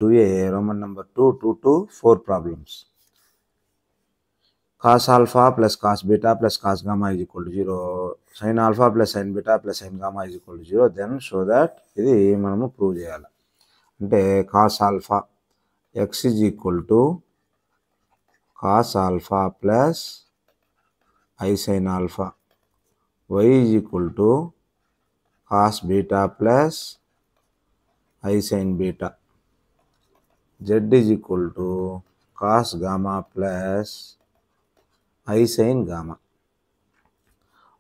2a, Roman number 2, 2 to 4 problems. Cos alpha plus cos beta plus cos gamma is equal to 0. Sin alpha plus sin beta plus sin gamma is equal to 0. Then show that ఇది మనము prove చేయాలి. అంటే cos alpha x is equal to cos alpha plus I sin alpha. Y is equal to cos beta plus I sin beta. Z is equal to cos gamma plus I sin gamma.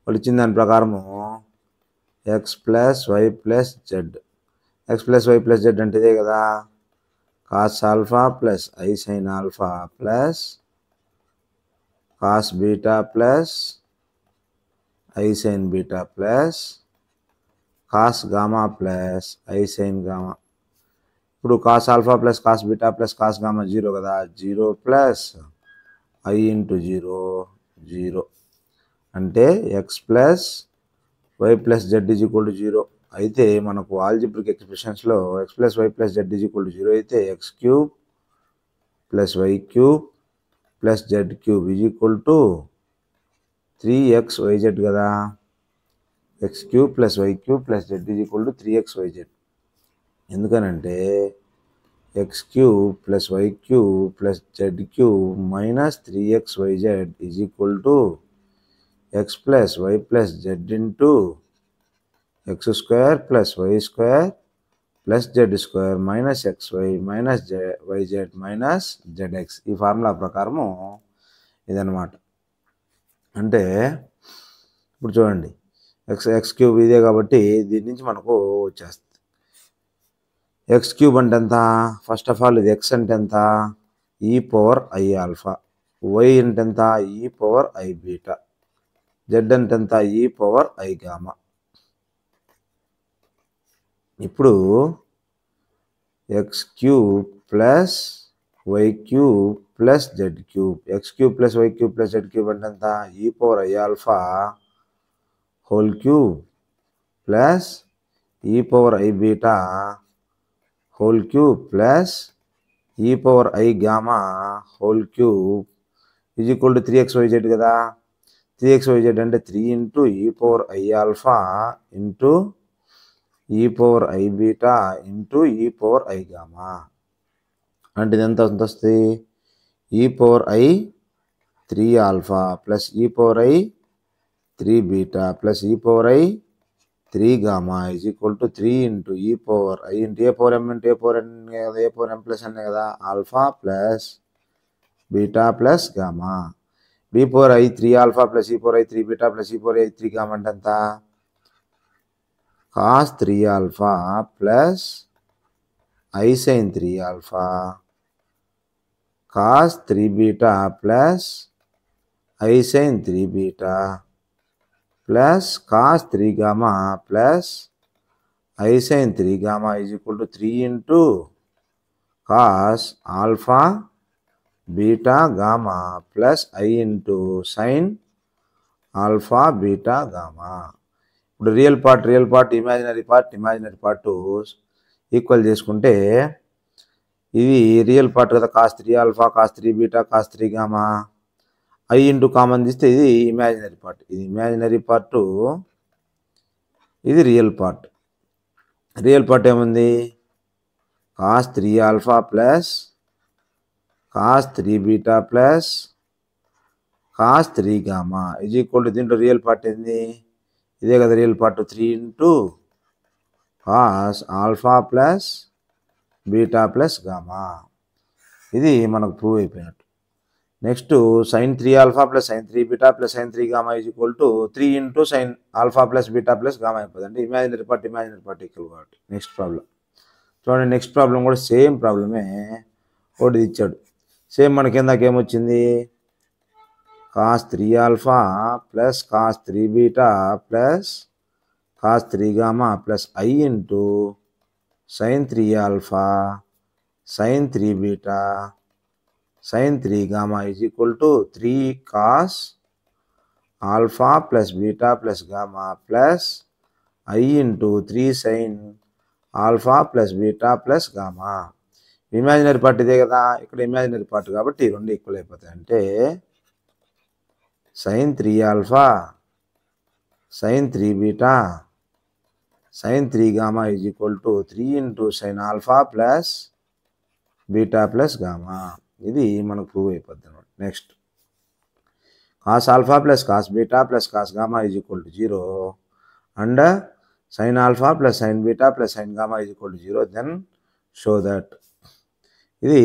వాళ్ళు ఇచ్చిన దాని ప్రకారము x plus y plus z. x plus y plus z అంటే ఇదే కదా, cos alpha plus i sine alpha plus cos beta plus i sine beta plus cos gamma plus i sine gamma. ఇప్పుడు cos alpha plus cos beta plus cos gamma 0 కదా, 0 plus i into 0 0 అంటే x plus y plus z is equal to 0. అయితే మనకు algebraic ఎక్స్ప్రెషన్స్లో x plus y plus z is equal to 0 అయితే x cube plus y cube plus z cube is equal to 3xyz కదా. X cube plus y cube plus z is equal to 3xyz. ఎందుకనంటే x cube plus y cube plus z cube minus 3xyz is equal to x plus y plus z into x square plus y square plus z square minus xy minus yz minus zx. ఈ formula ప్రకారము ఇదన్నమాట. అంటే ఇప్పుడు చూడండి, X cube ఇదే కాబట్టి దీని నుంచి మనకు వచ్చేస్తుంది. ఎక్స్ క్యూబ్ అంటే ఎంత, ఫస్ట్ ఆఫ్ ఆల్ ఇది ఎక్స్ అంటే ఎంత, e power i alpha, why అంటే ఎంత, e power i beta, Z అంటే ఎంత, ఈ పవర్ ఐ గామా. ఇప్పుడు x cube plus y cube plus z cube, x cube plus y cube plus z cube అంటే ఎంత, e power i alpha whole cube plus e power i beta whole cube plus e power i gamma whole cube is equal to 3xyz కదా. 3xyz అంటే 3 into e power i alpha into e power i beta into e power i gamma. అంటే ఇది ఎంత వస్తుంది, e power i 3 alpha plus e power i 3 beta plus e power i 3 gamma is equal to 3 into e power i into a power m into a power n కదా, a power m plus n కదా, alpha plus beta plus gamma. B power i 3 alpha plus e power i 3 beta plus e power i 3 gamma అంటే ఎంత, cos 3 alpha plus i sine 3 alpha cos 3 beta plus i sine 3 beta plus cos 3 gamma plus i sine 3 gamma is equal to 3 into cos alpha beta gamma plus i into sine alpha beta gamma. ఇప్పుడు real part imaginary part equal చేసుకుంటే ఇది real part కదా, cos 3 alpha cos 3 beta cos 3 gamma, i into common తీస్తే ఇది imaginary part, ఇది imaginary part, ఇది real part. Real part ఏముంది, cos 3 alpha plus cos 3 beta plus cos 3 gamma is equal to, దీంట్లో real part ఏంది, ఇదే కదా real part, 3 into cos alpha plus beta plus gamma. ఇది మనకు ప్రూవ్ అయిపోయినట్టు. Next sine 3 alpha plus sine 3 beta plus sine 3 gamma is equal to 3 into sine alpha plus beta plus gamma అయిపోతుంది. అంటే imaginary part equal కాబట్టి. Next problem చూడండి, next problem కూడా same ప్రాబ్లమే, ఒకటి ఇచ్చాడు సేమ్. మనకి ఇందాక ఏమొచ్చింది, cos 3 alpha plus cos 3 beta plus cos 3 gamma plus i into sine 3 alpha sine 3 beta sine 3 gamma is equal to 3 cos alpha plus beta plus gamma plus i into 3 sine alpha plus beta plus gamma. Imaginary part ఇదే కదా, ఇక్కడ imaginary part కాబట్టి ఈ రెండు equal అయిపోతాయి. అంటే sin 3 alpha sin 3 beta sin 3 gamma is equal to 3 into sin alpha plus beta plus gamma. ఇది మనకు ప్రూవ్ అయిపోద్ది అనమాట. Next cos alpha plus cos beta plus cos gamma is equal to 0 and sin alpha plus sin beta plus sin gamma is equal to 0. Then show that ఇది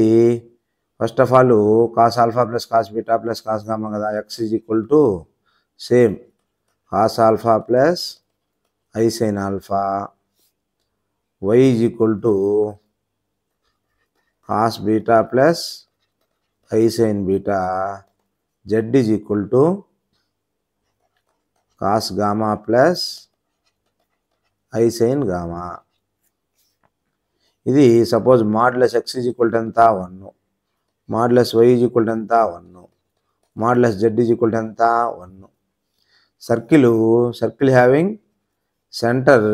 first of all cos alpha plus cos beta plus cos gamma కదా, x is equal to same cos alpha plus I sin alpha, y is equal to cos beta plus I sin beta, z is equal to cos gamma plus I sin gamma. ఇది suppose modulus x is equal to ఎంత 1, modulus y is equal to ఎంత 1, modulus z is equal to ఎంత 1. Circle having centre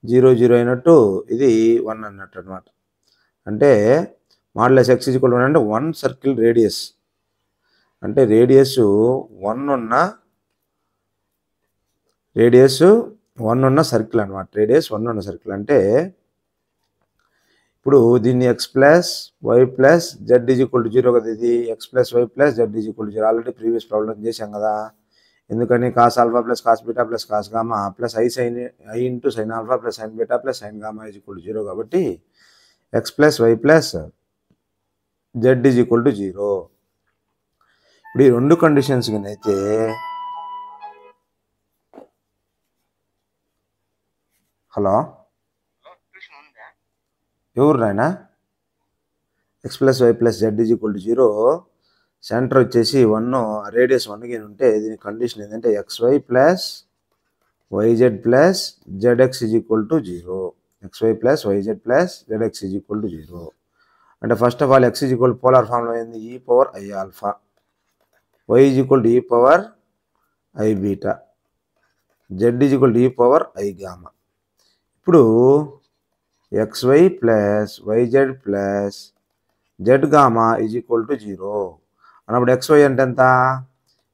0 0 అయినట్టు ఇది 1 అన్నట్టు అనమాట. అంటే modulus x is equal to 1 అంటే 1 సర్కిల్ రేడియస్, అంటే రేడియస్ 1 ఉన్న సర్కిల్ అనమాట. రేడియస్ 1 ఉన్న సర్కిల్ అంటే ఇప్పుడు దీన్ని x plus y plus z is equal to 0 కదా, ఇది x plus y plus z is equal to 0 already previous problem చేశాం కదా. ఎందుకని cos alpha plus cos beta plus cos gamma plus I into sin alpha plus sin beta plus sin gamma is equal to 0 కాబట్టి x plus y plus z is equal to 0. ఇప్పుడు ఈ రెండు conditions కింద అయితే hello ఎవరు నాయనా, x plus y plus z is equal to 0, centre వచ్చేసి 1, radius 1 కింద ఉంటే దీని కండిషన్ ఏంటంటే xy plus y z plus z x is equal to 0, xy plus y z plus z x is equal to 0. అంటే first of all x is equal polar ఫామ్లో అయింది e power I alpha, y is equal to e power I beta, z is equal to e power I gamma. ఇప్పుడు xy plus y z plus z gamma is equal to 0 అన్నప్పుడు xy అంటే ఎంత,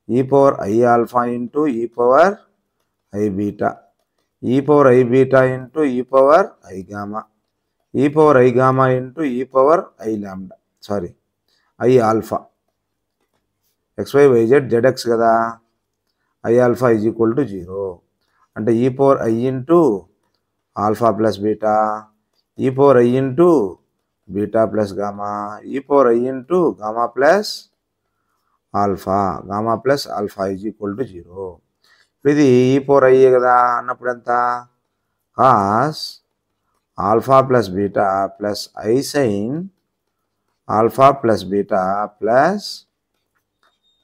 e power I alpha into e power I beta, e power I beta into e power I gamma, e power I gamma into e power I lambda, I alpha. xy y z z x కదా, I alpha is equal to 0 అంటే e power I into alpha plus beta, e power I into beta plus gamma, e power I into gamma plus alpha is equal to 0. ఇది e power I కదా అన్నప్పుడు ఎంత, cos alpha plus beta plus I sine alpha plus beta plus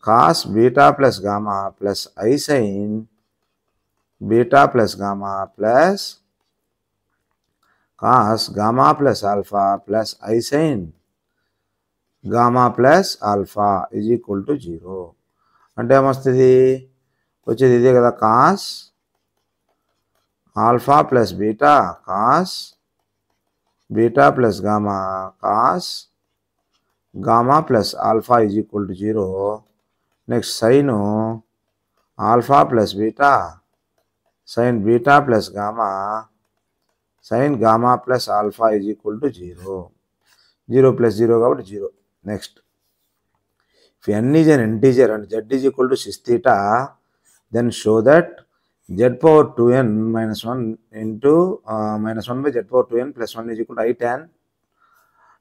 cos beta plus gamma plus I sine beta plus gamma plus cos gamma plus alpha plus I sine gamma plus alpha is equal to 0. అంటే ఏమొస్తుంది, వచ్చేది ఇదే కదా, cos alpha plus beta cos beta plus gamma cos gamma plus alpha is equal to 0. Next sine alpha plus beta sine beta plus gamma sine gamma plus alpha is equal to 0. 0 plus 0 కాబట్టి 0. Next if n is an integer and z is equal to 6 theta, then show that z power 2n minus 1 into minus 1 by z power 2n plus 1 is equal to I tan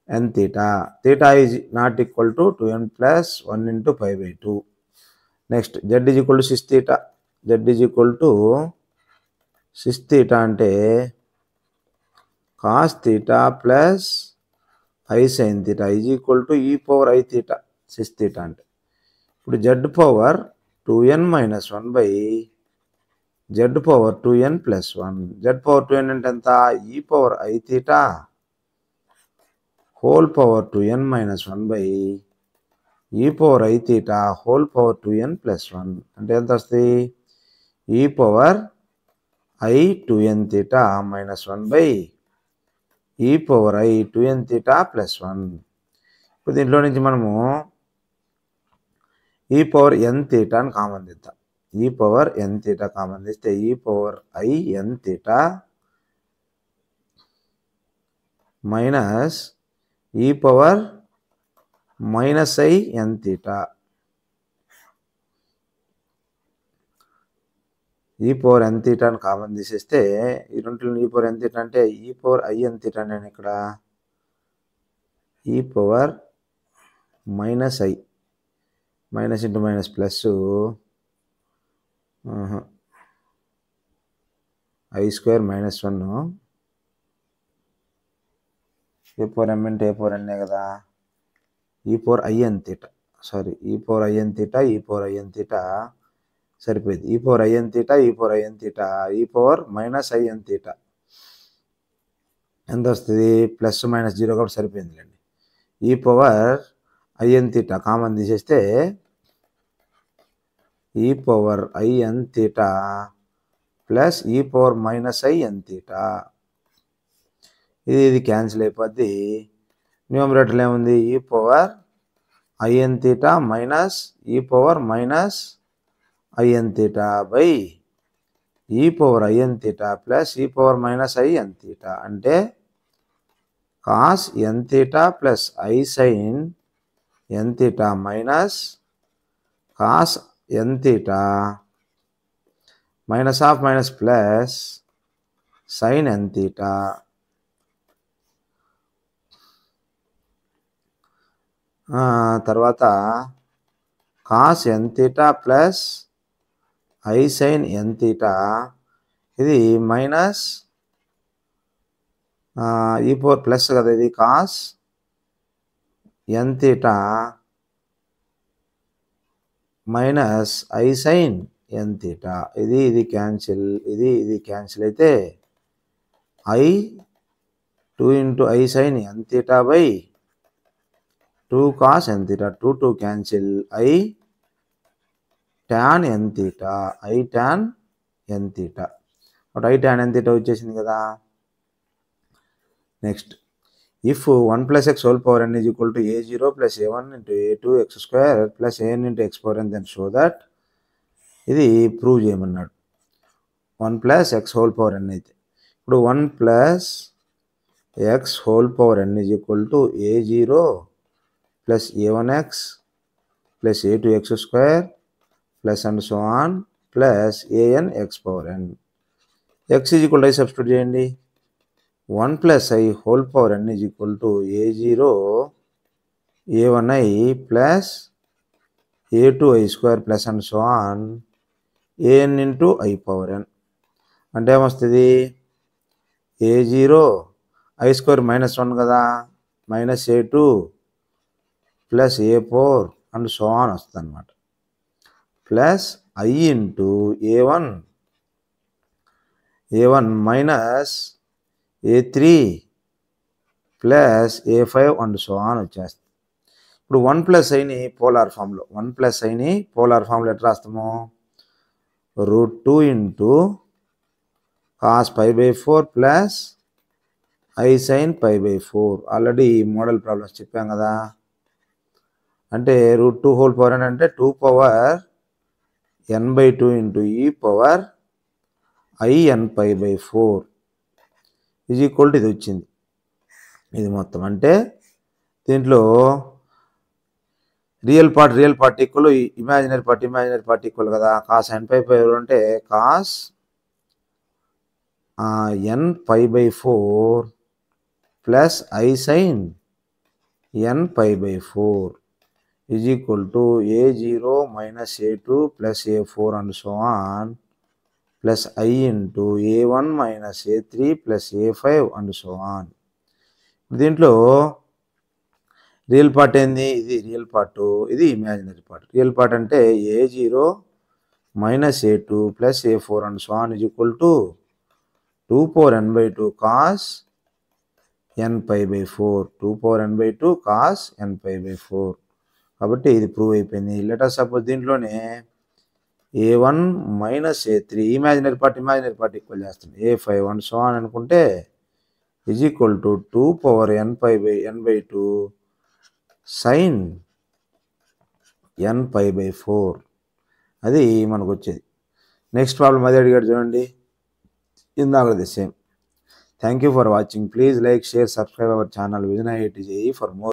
n theta. Theta is not equal to 2n plus 1 into pi by 2. Next z is equal to 6 theta. Z is equal to 6 theta అంటే cos theta plus I sin theta is equal to e power I theta 6 theta అంటే ఇప్పుడు z power 2n minus 1 by z power 2n plus 1. Z power 2n అంటే ఎంత, e power I theta whole power 2n minus 1 by e power I theta whole power 2n plus 1 అంటే ఎంత వస్తుంది, e power I 2n theta minus 1 by ఈ power I 2n theta plus 1. ఇప్పుడు దీంట్లో నుంచి మనము ఈ పవర్ ఎన్ తీటాని కామన్ తీద్దాం. ఈ పవర్ ఎన్ తీటా కామన్ తీస్తే e power i n theta minus e power minus i n theta. E power n తీటాని కామన్ తీసేస్తే ఈ రెండులో ఈ పవర్ ఎన్ తీటా అంటే ఈ పవర్ ఐ ఎన్ తీటా. నేను ఇక్కడ e power minus i minus into minus plus i square minus 1 a power m అంటే ఏ పవర్ ఎన్నే కదా. E power i n theta e power i n theta e power i n theta సరిపోయింది. E power i n theta e power i n theta e power minus i n theta ఎంత వస్తుంది? Plus minus 0 కాబట్టి సరిపోయిందిలేండి. E power i n theta common తీసేస్తే ఈ power i n theta plus e power minus i n theta. ఇది cancel అయిపోద్ది. న్యూమరేటర్లో ఏముంది? E power i n theta minus e power minus i n theta by e power i n theta plus e power minus i n theta అంటే cos n theta plus i sine n theta minus cos n theta minus of minus plus sine n theta. తర్వాత cos n theta plus i sine n theta ఇది minus e power plus కదా, ఇది cos n theta minus i sine n theta. ఇది cancel, ఇది cancel అయితే i 2 into i sine n theta by 2 cos n theta. 2 cancel i tan n theta i tan n theta. అప్పుడు i tan n theta వచ్చేసింది కదా. Next if 1 plus x whole power n is equal to a0 plus a1 into a2 x square plus an into X power n then show that. ఇది prove చేయమన్నాడు. 1 plus x whole power n అయితే ఇప్పుడు 1 plus x whole power n is equal to a0 plus a1x plus a2 x square plus and so on plus an x power n. X is equal i substitute చేయండి. 1 plus i whole power n is equal to a0 a1i plus a2i square plus and so on an into i power n. అంటే ఏమొస్తుంది? a0 I square minus 1 కదా minus a2 plus a4 and so on వస్తుంది అనమాట. Plus i into a1 minus a3 plus a5 and so on వచ్చేస్తుంది. ఇప్పుడు 1 plus ఐని polar ఫామ్లో 1 plus ఐని polar ఫామ్లో ఎట్లా రాస్తాము? √2 into cos π/4 plus i sine π/4. Already model problems చెప్పాం కదా. అంటే √2 హోల్ పవర్ ఎన్ అంటే 2 power n/2 into e power i n π/4 is equal to ఇది వచ్చింది. ఇది మొత్తం అంటే దీంట్లో real part equal imaginary part equal కదా. కాస్ n π/4 అంటే cos n π/4 plus i sine n π/4 is equal to a0 minus a2 plus a4 and so on plus i into a1 minus a3 plus a5 and so on. దీంట్లో real part ఏంది? ఇది real part, ఇది imaginary part. Real part అంటే a0 minus a2 plus a4 and so on is equal to 2 power n/2 cos n π/4 2 power n/2 cos n π/4. కాబట్టి ఇది prove అయిపోయింది. Letter suppose దీంట్లోనే a1 minus a3 imaginary part equal చేస్తుంది a5 and so on అనుకుంటే is equal to 2 power n pi by n/2 sine n pi by 4. అది మనకు వచ్చేది. Next problem అదే అడిగాడు చూడండి, ఇందాకది same. Thank you for watching. Please like, share, subscribe our channel vision IIT JEE for more.